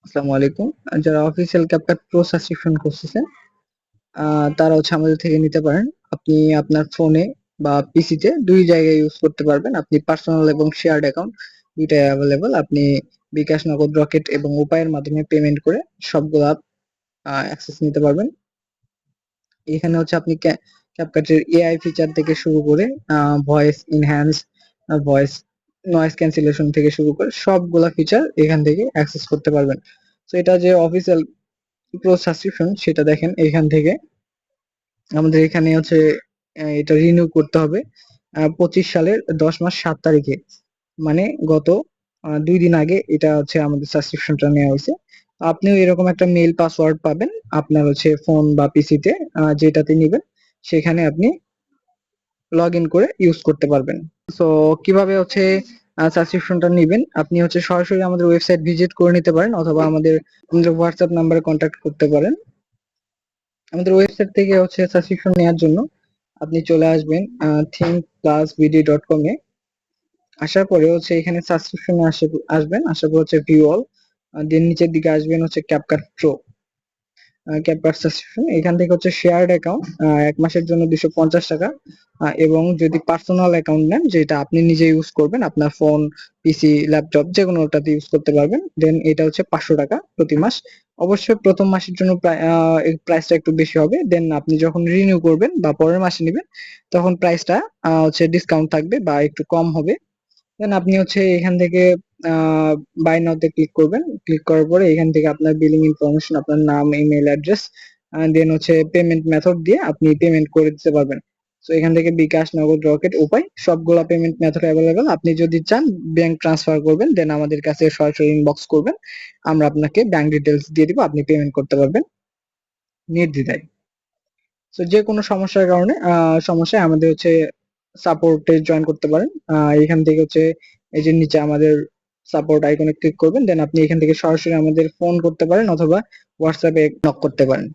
আসসালামু আলাইকুম। যারা অফিসিয়াল ক্যাপকাট প্রো সাবস্ক্রিপশন করতেছেন তারা আমাদের থেকে নিতে পারেন। আপনি আপনার ফোনে বা পিসিতে ২ জায়গায় ইউজ করতে পারবেন। আপনি পার্সোনাল এবং শেয়ার্ড অ্যাকাউন্ট ২ টাই এভেইলেবল। আপনি বিকাশ, নগদ, রকেট এবং উপায়ের মাধ্যমে পেমেন্ট করে সবগুলা অ্যাক্সেস নিতে পারবেন। এখানে আপনি ক্যাপকাটের এআই ফিচার থেকে শুরু করে voice enhance, voice noise cancellation থেকে শুরু করে সবগুলা ফিচার এখান থেকে অ্যাক্সেস করতে পারবেন। তো এটা যে অফিসিয়াল প্রো সাবস্ক্রিপশন সেটা দেখেন এখান থেকে আমাদের এখানে এটা রিনিউ করতে হবে 25 সালের 10 মাস 7 তারিখে, মানে গত 2 দিন আগে এটা আমাদের সাবস্ক্রিপশনটা নেওয়া হয়েছে। আপনিও এরকম একটা মেল পাসওয়ার্ড পাবেন আপনার ফোন বা পিসিতে, যেটাতে নিবেন সেখানে আপনি লগ ইন করে ইউজ করতে পারবেন। সো কিভাবে সাবস্ক্রিপশনটা নিবেন, আপনি সরাসরি আমাদের ওয়েবসাইট ভিজিট করে নিতে পারেন অথবা আমাদের হোয়াটসঅ্যাপ নাম্বারে কন্ট্যাক্ট করতে পারেন। আমাদের ওয়েবসাইট থেকে সাবস্ক্রিপশন নেওয়ার জন্য আপনি চলে আসবেন thinkplusvd.com এ। আসার পরে এখানে সাবস্ক্রিপশনে আসবেন, আসার পর ভিউ অল, দেন নিচের দিকে আসবেন ক্যাপকাট প্রো, ক্যাপকাট সাবস্ক্রিপশন। এখান থেকে শেয়ার্ড অ্যাকাউন্ট 1 মাসের জন্য 250 টাকা, এবং যদি পার্সোনাল অ্যাকাউন্ট নেন যেটা আপনি নিজে ইউজ করবেন, আপনার ফোন, পিসি, ল্যাপটপ যেকোনোটাতে ইউজ করতে পারবেন, দেন এটা 500 টাকা প্রতি মাস। অবশ্যই প্রথম মাসের জন্য প্রাইসটা একটু বেশি হবে, দেন আপনি যখন রিনিউ করবেন বা পরের মাসে নেবেন তখন প্রাইসটা ডিসকাউন্ট থাকবে বা একটু কম হবে। দেন আপনি এখান থেকে বাই নাও তে ক্লিক করবেন। ক্লিক করার পরে এখান থেকে আপনার বিলিং ইনফরমেশন, আপনার নাম, ইমেল অ্যাড্রেস, দেন পেমেন্ট মেথড দিয়ে আপনি পেমেন্ট করে দিতে পারবেন। তো এখান থেকে বিকাশ, নগদ, রকেট, উপায় সবগুলা পেমেন্ট মেথড অ্যাভেলেবেল। আপনি যদি চান ব্যাংক ট্রান্সফার করবেন, দেন আমাদের কাছে সরাসরি ইনবক্স করবেন, আমরা আপনাকে ব্যাংক ডিটেলস দিয়ে দিব, আপনি পেমেন্ট করতে পারবেন নির্দ্বিধায়। তো যে কোনো সমস্যার কারণে সমস্যায় আমাদের সাপোর্টে জয়েন করতে পারেন। এখান থেকে এই যে নিচে আমাদের সাপোর্ট আইকনে ক্লিক করবেন, দেন আপনি এখান থেকে সরাসরি আমাদের ফোন করতে পারেন অথবা হোয়াটসঅ্যাপে নক করতে পারেন।